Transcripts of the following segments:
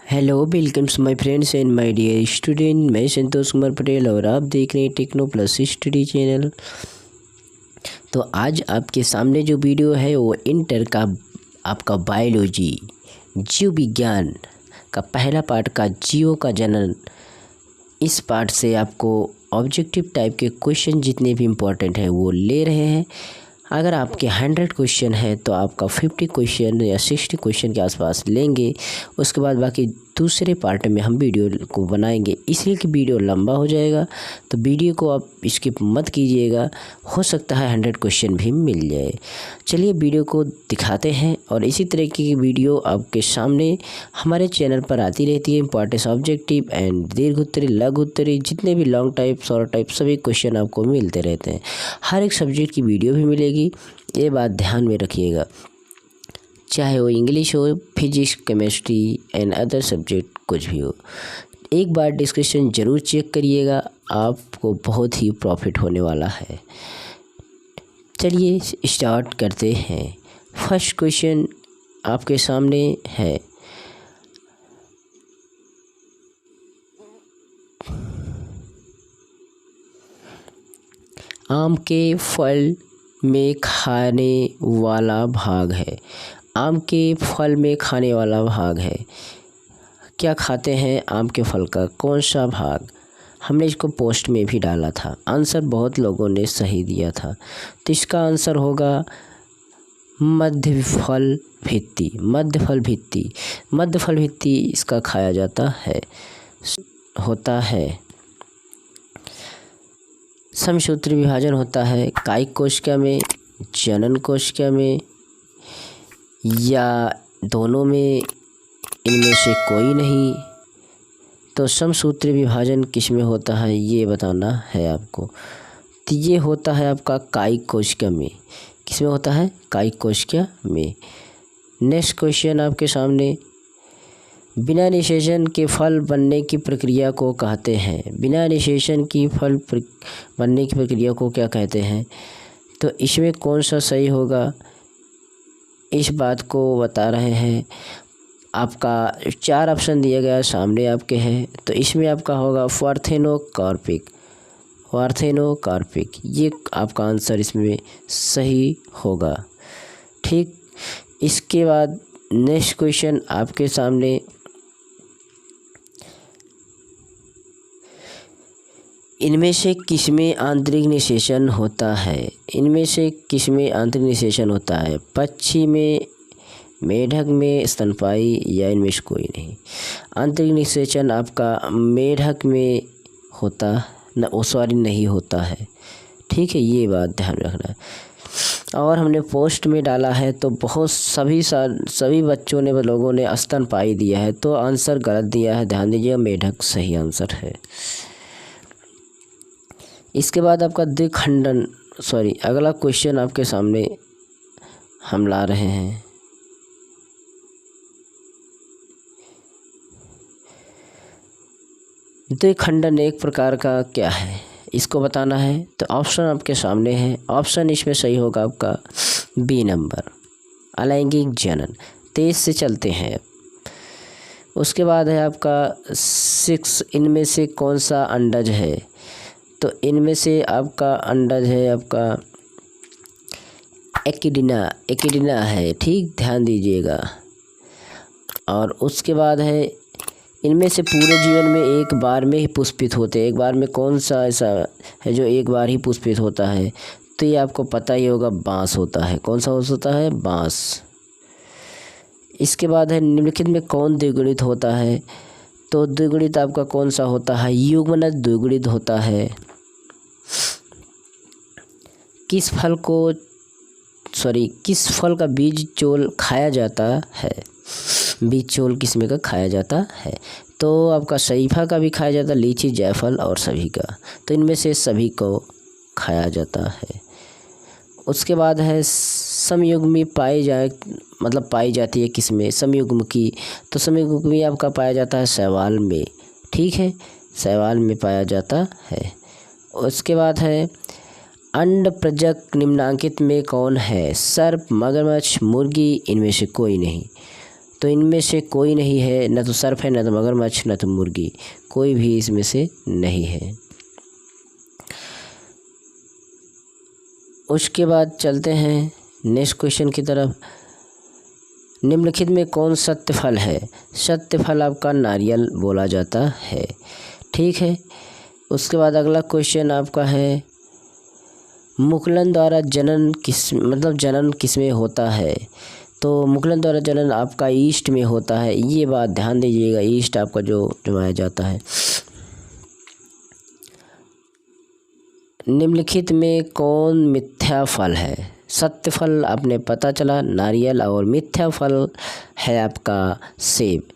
Hello, welcome to my friends and my dear student. मैं संतोष कुमार पटेल और आप देख रहे हैं टेक्नो प्लस स्टडी चैनल। तो आज आपके सामने जो वीडियो है वो इंटर का आपका बायोलॉजी जीव विज्ञान का पहला पार्ट का जीवों का जनन। इस पार्ट से आपको ऑब्जेक्टिव टाइप के क्वेश्चन जितने भी इम्पोर्टेंट हैं वो ले रहे हैं। अगर आपके 100 क्वेश्चन है तो आपका 50 क्वेश्चन या 60 क्वेश्चन के आसपास लेंगे। उसके बाद बाकी दूसरे पार्ट में हम वीडियो को बनाएंगे, इसलिए कि वीडियो लंबा हो जाएगा। तो वीडियो को आप स्किप मत कीजिएगा, हो सकता है 100 क्वेश्चन भी मिल जाए। चलिए वीडियो को दिखाते हैं। और इसी तरीके की वीडियो आपके सामने हमारे चैनल पर आती रहती है। इंपॉर्टेंस ऑब्जेक्टिव एंड दीर्घ उत्तरी, लघु उत्तरी, जितने भी लॉन्ग टाइप, शॉर्ट टाइप सभी क्वेश्चन आपको मिलते रहते हैं। हर एक सब्जेक्ट की वीडियो भी मिलेगी, ये बात ध्यान में रखिएगा। चाहे वो इंग्लिश हो, physics, chemistry and other subject कुछ भी हो, एक बार डिस्कशन ज़रूर चेक करिएगा, आपको बहुत ही प्रॉफिट होने वाला है। चलिए स्टार्ट करते हैं। फर्स्ट क्वेश्चन आपके सामने है, आम के फल में खाने वाला भाग है। आम के फल में खाने वाला भाग है। क्या खाते हैं आम के फल का कौन सा भाग? हमने इसको पोस्ट में भी डाला था। आंसर बहुत लोगों ने सही दिया था, तो इसका आंसर होगा मध्य फल भित्ति। मध्य फल भित्ति, मध्य फल भित्ति इसका खाया जाता है, होता है। समसूत्री विभाजन होता है कायिक कोशिका में, जनन कोशिका में, या दोनों में, इनमें से कोई नहीं। तो समसूत्री विभाजन किस में होता है ये बताना है आपको। तो ये होता है आपका कायिक कोशिका में। किस में होता है? कायिक कोशिका में। नेक्स्ट क्वेश्चन आपके सामने, बिना निषेचन के फल बनने की प्रक्रिया को कहते हैं। बिना निषेचन की फल बनने की प्रक्रिया को क्या कहते हैं? तो इसमें कौन सा सही होगा, इस बात को बता रहे हैं। आपका 4 ऑप्शन दिया गया सामने आपके हैं, तो इसमें आपका होगा पार्थेनोकार्पिक। पार्थेनोकार्पिक ये आपका आंसर इसमें सही होगा। ठीक, इसके बाद नेक्स्ट क्वेश्चन आपके सामने, इनमें से किसमें आंतरिक निषेचन होता है? इनमें से किसमें आंतरिक निषेचन होता है? पक्षी में, मेढक में, स्तनपायी, या इनमें से कोई नहीं? आंतरिक निषेचन आपका मेढक में होता नहीं होता है। ठीक है, ये बात ध्यान रखना है। और हमने पोस्ट में डाला है तो बहुत सभी बच्चों ने, लोगों ने स्तनपायी दिया है, तो आंसर गलत दिया है। ध्यान दीजिए, मेढक सही आंसर है। इसके बाद आपका द्विखंडन, अगला क्वेश्चन आपके सामने हम ला रहे हैं। द्विखंडन एक प्रकार का क्या है, इसको बताना है। तो ऑप्शन आपके सामने है। ऑप्शन इसमें सही होगा आपका बी नंबर, अलैंगिक जनन। तेज से चलते हैं। उसके बाद है आपका 6, इनमें से कौन सा अंडज है? तो इनमें से आपका अंडज है आपका एकिडना है। ठीक, ध्यान दीजिएगा। और उसके बाद है, इनमें से पूरे जीवन में एक बार में ही पुष्पित होते हैं। एक बार में कौन सा ऐसा है जो एक बार ही पुष्पित होता है? तो ये आपको पता ही होगा, बांस होता है। कौन सा होता है? बांस। इसके बाद है, निम्नलिखित में कौन द्विगुणित होता है? तो द्विगुणित आपका कौन सा होता है? युग्मनज द्विगुणित होता है। किस फल का बीज चोल खाया जाता है? बीज चोल किस्म का खाया जाता है? तो आपका शरीफा का भी खाया जाता है, लीची, जायफल और सभी का। तो इनमें से सभी को खाया जाता है। उसके बाद है, समयुग्मी पाई जाती है किसमें? समयुग्म की। तो समयुग्म भी आपका पाया जाता है शैवाल में। ठीक है, शैवाल में पाया जाता है। उसके बाद है, अंडप्रजक निम्नांकित में कौन है? सर्प, मगरमच्छ, मुर्गी, इनमें से कोई नहीं। तो इनमें से कोई नहीं है, न तो सर्प है, न तो मगरमच्छ, न तो मुर्गी, कोई भी इसमें से नहीं है। उसके बाद चलते हैं नेक्स्ट क्वेश्चन की तरफ। निम्नलिखित में कौन सत्य फल है? सत्य फल आपका नारियल बोला जाता है। ठीक है। उसके बाद अगला क्वेश्चन आपका है, मुकुलन द्वारा जनन किसमें होता है? तो मुकुलन द्वारा जनन आपका ईस्ट में होता है। ये बात ध्यान दीजिएगा, ईस्ट आपका जो जमाया जाता है। निम्नलिखित में कौन मिथ्या फल है? सत्य फल आपने पता चला नारियल, और मिथ्या फल है आपका सेब।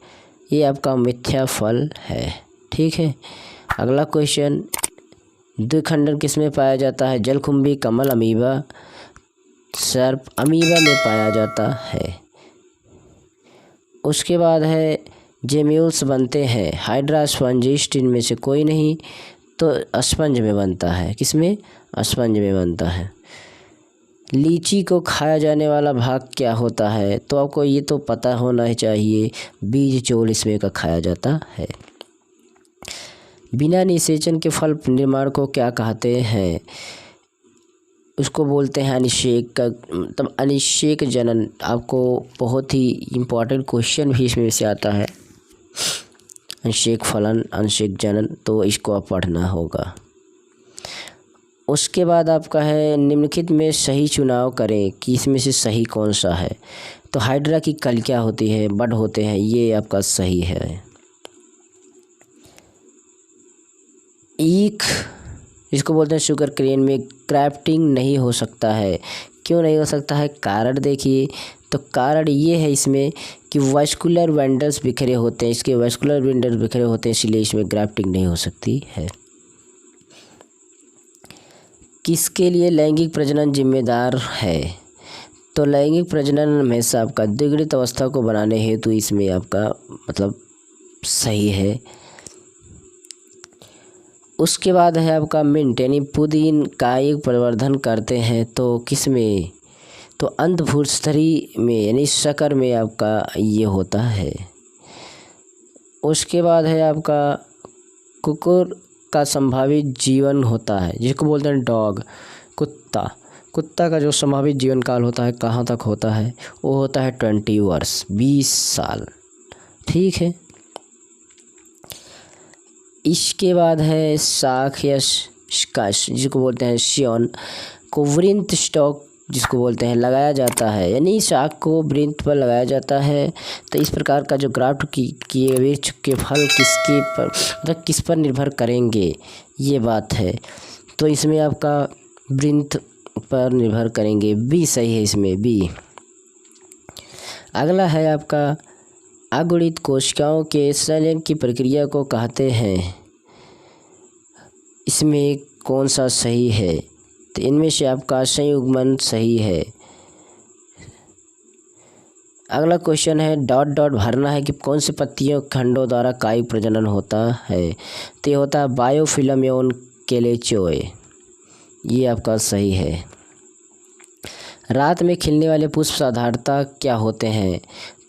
ये आपका मिथ्या फल है। ठीक है। अगला क्वेश्चन, द्विखंडन किसमें पाया जाता है? जलकुंभी, कमल, अमीबा, सर्प। अमीबा में पाया जाता है। उसके बाद है, जेम्यूल्स बनते हैं हाइड्रा, स्पंजिस्ट, इनमें से कोई नहीं, तो स्पंज में बनता है। किसमें? स्पंज में बनता है। लीची को खाया जाने वाला भाग क्या होता है? तो आपको ये तो पता होना ही चाहिए, बीज चोल इसमें का खाया जाता है। बिना निषेचन के फल निर्माण को क्या कहते हैं? उसको बोलते हैं अनिषेक का, मतलब अनिषेक जनन। आपको बहुत ही इम्पोर्टेंट क्वेश्चन भी इसमें से आता है, अनिषेक फलन, अनिषेक जनन, तो इसको आप पढ़ना होगा। उसके बाद आपका है, निम्नलिखित में सही चुनाव करें कि इसमें से सही कौन सा है? तो हाइड्रा की कल क्या होती है? बड होते हैं। ये आपका सही है। ईख, इसको बोलते हैं शुगर क्रेन में क्राफ्टिंग नहीं हो सकता है। क्यों नहीं हो सकता है? कारण देखिए, तो कारण ये है इसमें कि वास्कुलर वेंडर्स बिखरे होते हैं, इसके वास्कुलर वेंडर्स बिखरे होते हैं, इसलिए इसमें ग्राफ्टिंग नहीं हो सकती है। किसके लिए लैंगिक प्रजनन जिम्मेदार है? तो लैंगिक प्रजनन हमेशा आपका द्विगुणित अवस्था को बनाने हेतु इसमें आपका मतलब सही है। उसके बाद है आपका मिंट यानी पुदीन कायिक प्रवर्धन करते हैं, तो किस में? तो अंतःभूस्थली में यानी शक्कर में आपका ये होता है। उसके बाद है आपका कुकुर का संभावित जीवन होता है, जिसको बोलते हैं डॉग, कुत्ता का जो संभावित जीवन काल होता है कहाँ तक होता है? वो होता है 20 वर्ष, 20 साल। ठीक है। इसके बाद है शाख या स्काश, जिसको बोलते हैं श्योन, को वृंत स्टॉक जिसको बोलते हैं लगाया जाता है, यानी शाख को वृंत पर लगाया जाता है। तो इस प्रकार का जो ग्राफ्ट किए हुए के फल किसके पर मतलब किस पर निर्भर करेंगे, ये बात है। तो इसमें आपका वृंत पर निर्भर करेंगे। बी सही है इसमें, बी। अगला है आपका अगुणित कोशिकाओं के संलयन की प्रक्रिया को कहते हैं। इसमें कौन सा सही है? तो इनमें से आपका संयुग्मन सही है। अगला क्वेश्चन है डॉट डॉट भरना है कि कौन से पत्तियों खंडों द्वारा कायिक प्रजनन होता है। तो ये होता है बायोफिल्म एवं केलेचोए, ये आपका सही है। रात में खिलने वाले पुष्प साधारणतः क्या होते हैं?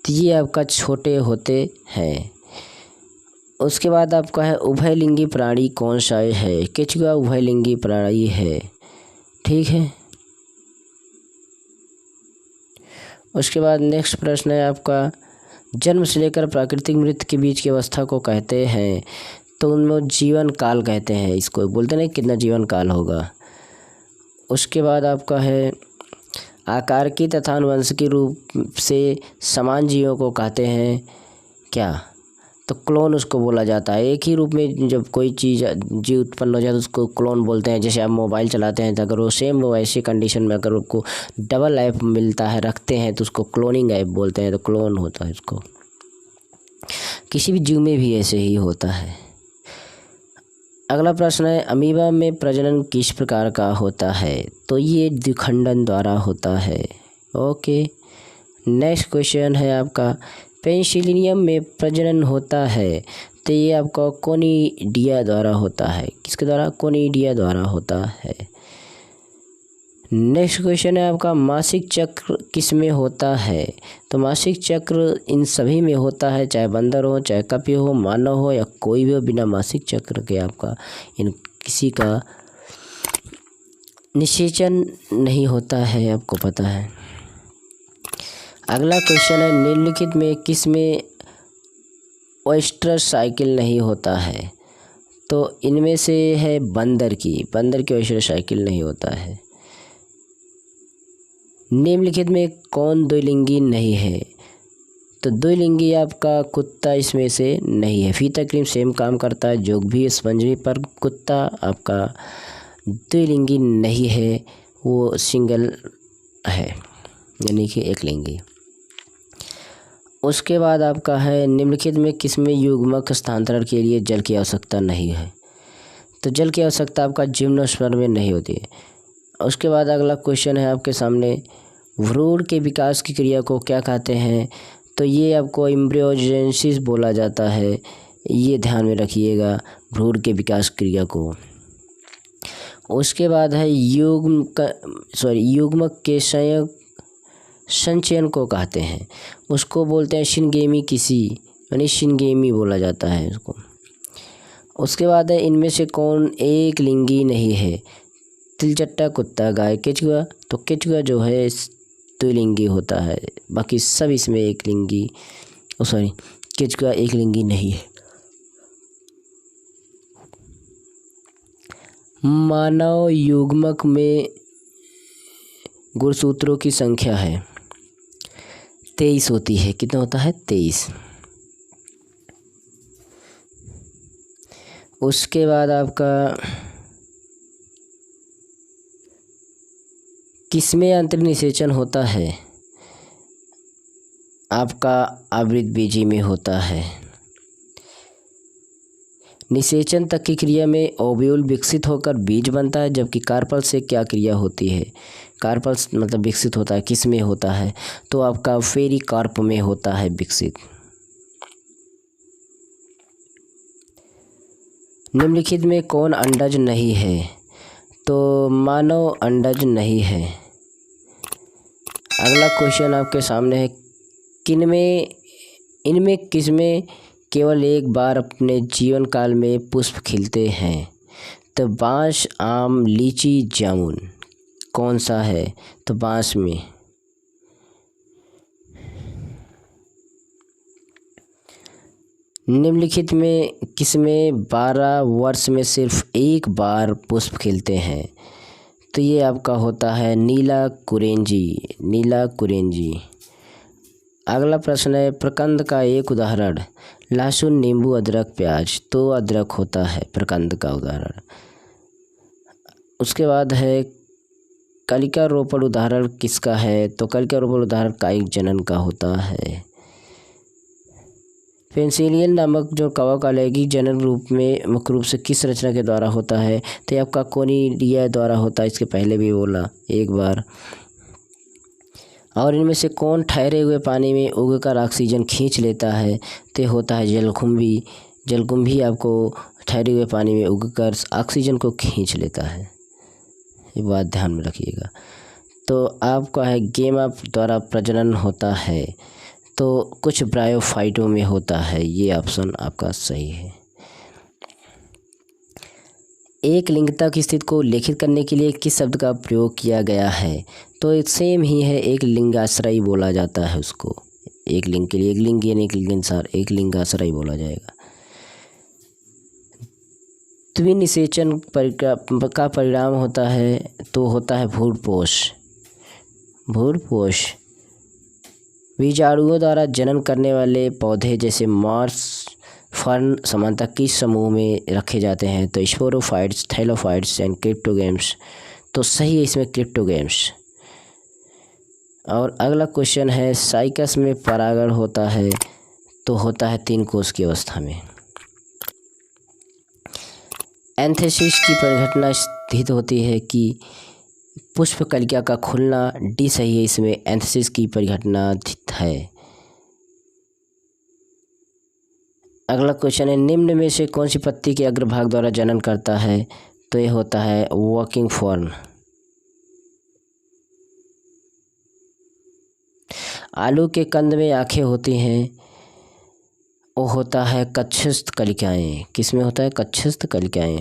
तो ये आपका छोटे होते हैं। उसके बाद आपका है उभयलिंगी प्राणी कौन सा है? केचुआ उभयलिंगी प्राणी है। ठीक है। उसके बाद नेक्स्ट प्रश्न है आपका जन्म से लेकर प्राकृतिक मृत्यु के बीच की अवस्था को कहते हैं। तो उनमें जीवन काल कहते हैं, इसको बोलते नहीं कितना जीवन काल होगा। उसके बाद आपका है आकार की तथा अनुवंशिकी रूप से समान जीवों को कहते हैं क्या? तो क्लोन उसको बोला जाता है। एक ही रूप में जब कोई चीज़ जीव उत्पन्न हो जाए तो उसको क्लोन बोलते हैं। जैसे आप मोबाइल चलाते हैं तो अगर वो सेम वैसी कंडीशन में अगर उसको डबल ऐप मिलता है रखते हैं तो उसको क्लोनिंग ऐप बोलते हैं, तो क्लोन होता है उसको। किसी भी जीव में भी ऐसे ही होता है। अगला प्रश्न है अमीबा में प्रजनन किस प्रकार का होता है? तो ये द्विखंडन द्वारा होता है। ओके। नेक्स्ट क्वेश्चन है आपका पेनिसिलियम में प्रजनन होता है। तो ये आपका कोनिडिया द्वारा होता है। किसके द्वारा? कोनिडिया द्वारा होता है। नेक्स्ट क्वेश्चन है आपका, मासिक चक्र किस में होता है? तो मासिक चक्र इन सभी में होता है, चाहे बंदर हो, चाहे कपि हो, मानव हो या कोई भी हो, बिना मासिक चक्र के आपका इन किसी का निषेचन नहीं होता है, आपको पता है। अगला क्वेश्चन है, निम्नलिखित में किस में ऑयस्टर साइकिल नहीं होता है? तो इनमें से है बंदर की ऑयस्टर साइकिल नहीं होता है। निम्नलिखित में कौन द्विलिंगी नहीं है? तो द्विलिंगी आपका कुत्ता इसमें से नहीं है। फीता क्रीम सेम काम करता है, जोग भी, स्पंज भी, पर कुत्ता आपका द्विलिंगी नहीं है, वो सिंगल है, यानी कि एक लिंगी। उसके बाद आपका है, निम्नलिखित में किसमें युग्मक हस्तांतरण के लिए जल की आवश्यकता नहीं है? तो जल की आवश्यकता आपका जिम्नोस्पर्म में नहीं होती है। उसके बाद अगला क्वेश्चन है आपके सामने, भ्रूण के विकास की क्रिया को क्या कहते हैं? तो ये आपको एम्ब्रियोजेनेसिस बोला जाता है, ये ध्यान में रखिएगा, भ्रूण के विकास क्रिया को। उसके बाद है युग्मक के संचयन को कहते हैं, उसको बोलते हैं शिनगेमी किसी, यानी शिनगेमी बोला जाता है उसको। उसके बाद है, इनमें से कौन एक लिंगी नहीं है? तिलचट्टा, कुत्ता, गाय, केचुआ। तो केचुआ जो है द्विलिंगी होता है, बाकी सब इसमें एक लिंगी, केचुआ एक लिंगी नहीं है। मानव युग्मक में गुणसूत्रों की संख्या है 23 होती है। कितना होता है? 23। उसके बाद आपका किसमें आंतरिक निषेचन होता है? आपका आवृतबीजी में होता है। निषेचन तक की क्रिया में ओव्यूल विकसित होकर बीज बनता है, जबकि कार्पल से क्या क्रिया होती है? कार्पल मतलब विकसित होता है, किस में होता है? तो आपका पेरिकार्प में होता है विकसित। निम्नलिखित में कौन अंडज नहीं है? तो मानव अंडज नहीं है। अगला क्वेश्चन आपके सामने है, इनमें किसमें केवल एक बार अपने जीवन काल में पुष्प खिलते हैं? तो बांस, आम, लीची, जामुन, कौन सा है? तो बांस में। निम्नलिखित में किसमें 12 वर्ष में सिर्फ एक बार पुष्प खिलते हैं? तो ये आपका होता है नीला कुरेंजी। अगला प्रश्न है, प्रकंद का एक उदाहरण? लहसुन, नींबू, अदरक, प्याज। तो अदरक होता है प्रकंद का उदाहरण। उसके बाद है, कलिका रोपण उदाहरण किसका है? तो कलिका रोपण उदाहरण कायिक जनन का होता है। पेंसिलियन नामक जो कवक अलैंगिक जनन रूप में मुख्य रूप से किस रचना के द्वारा होता है? तो ये आपका कोनिडिया द्वारा होता है, इसके पहले भी बोला एक बार। और इनमें से कौन ठहरे हुए पानी में उगकर ऑक्सीजन खींच लेता है? तो ये होता है जलकुंभी आपको ठहरे हुए पानी में उगकर ऑक्सीजन को खींच लेता है, ये बात ध्यान में रखिएगा। तो आपका है, गेमा द्वारा प्रजनन होता है, तो कुछ ब्रायोफाइटों में होता है, ये ऑप्शन आपका सही है। एक लिंगता की स्थिति को लेखित करने के लिए किस शब्द का प्रयोग किया गया है? तो सेम ही है, एक लिंगाश्रयी बोला जाता है उसको। एक लिंग के लिए एक लिंग यानी एक लिंगानुसार एक लिंगाश्रयी बोला जाएगा। द्विनिषेचन का परिणाम होता है, तो होता है भूरपोष। बीजाणुओं द्वारा जनन करने वाले पौधे जैसे मार्स, फर्न सामान्यतः किस समूह में रखे जाते हैं? तो स्पोरोफाइट्स, थैलोफाइट्स एंड क्रिप्टोगेम्स। तो सही है इसमें क्रिप्टोगेम्स। और अगला क्वेश्चन है, साइकस में परागण होता है, तो होता है 3 कोश की अवस्था में। एंथेसिस की परिघटना स्थित होती है कि पुष्प कलिका का खुलना। डी सही है, इसमें एंथेसिस की परिघटना स्थित है। अगला क्वेश्चन है, निम्न में से कौन सी पत्ती के अग्रभाग द्वारा जनन करता है? तो ये होता है वर्किंग फर्न। आलू के कंद में आँखें होती हैं, वो होता है कक्षस्थ कलिकाएँ। किस में होता है? कक्षस्थ कलिकाएँ।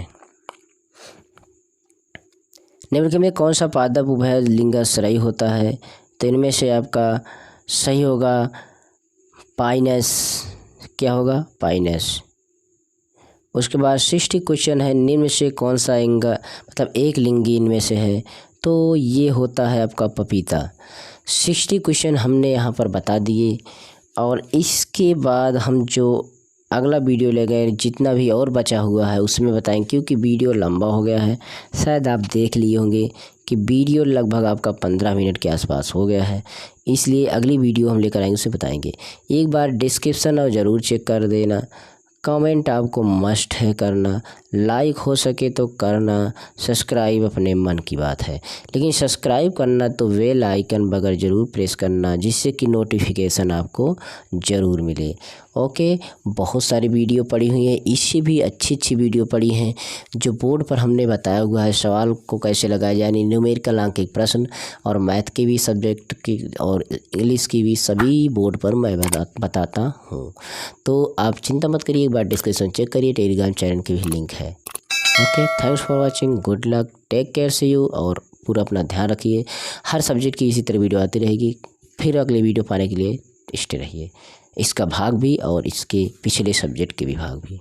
निम्नलिखित में कौन सा पादप उभय लिंगाश्रयी होता है? तो इनमें से आपका सही होगा पाइनस। क्या होगा? पाइनस। उसके बाद 60 क्वेश्चन है, निम्न से कौन सा मतलब एक लिंगी इनमें से है? तो ये होता है आपका पपीता। 60 क्वेश्चन हमने यहाँ पर बता दिए और इसके बाद हम जो अगला वीडियो ले गए जितना भी और बचा हुआ है उसमें बताएंगे, क्योंकि वीडियो लंबा हो गया है। शायद आप देख लिए होंगे कि वीडियो लगभग आपका 15 मिनट के आसपास हो गया है, इसलिए अगली वीडियो हम लेकर आएंगे उसे बताएंगे। एक बार डिस्क्रिप्शन और ज़रूर चेक कर देना। कमेंट आपको मस्ट है करना, लाइक हो सके तो करना, सब्सक्राइब अपने मन की बात है, लेकिन सब्सक्राइब करना तो बेल आइकन बगैर ज़रूर प्रेस करना, जिससे कि नोटिफिकेशन आपको ज़रूर मिले। ओके, बहुत सारी वीडियो पड़ी हुई है, इससे भी अच्छी वीडियो पड़ी हैं जो बोर्ड पर हमने बताया हुआ है सवाल को कैसे लगाया जाए, यानी न्यूमेरिकल अंक एक प्रश्न, और मैथ के भी सब्जेक्ट की और इंग्लिश की भी सभी बोर्ड पर मैं बताता हूँ। तो आप चिंता मत करिए, एक बार डिस्क्रिप्शन चेक करिए, टेलीग्राम चैनल की भी लिंक है। Okay, thanks for watching, good luck, take care, see you, और पूरा अपना ध्यान रखिए। हर सब्जेक्ट की इसी तरह वीडियो आती रहेगी, फिर अगले वीडियो पाने के लिए स्टे रहिए। इसका भाग भी और इसके पिछले सब्जेक्ट के भी भाग भी।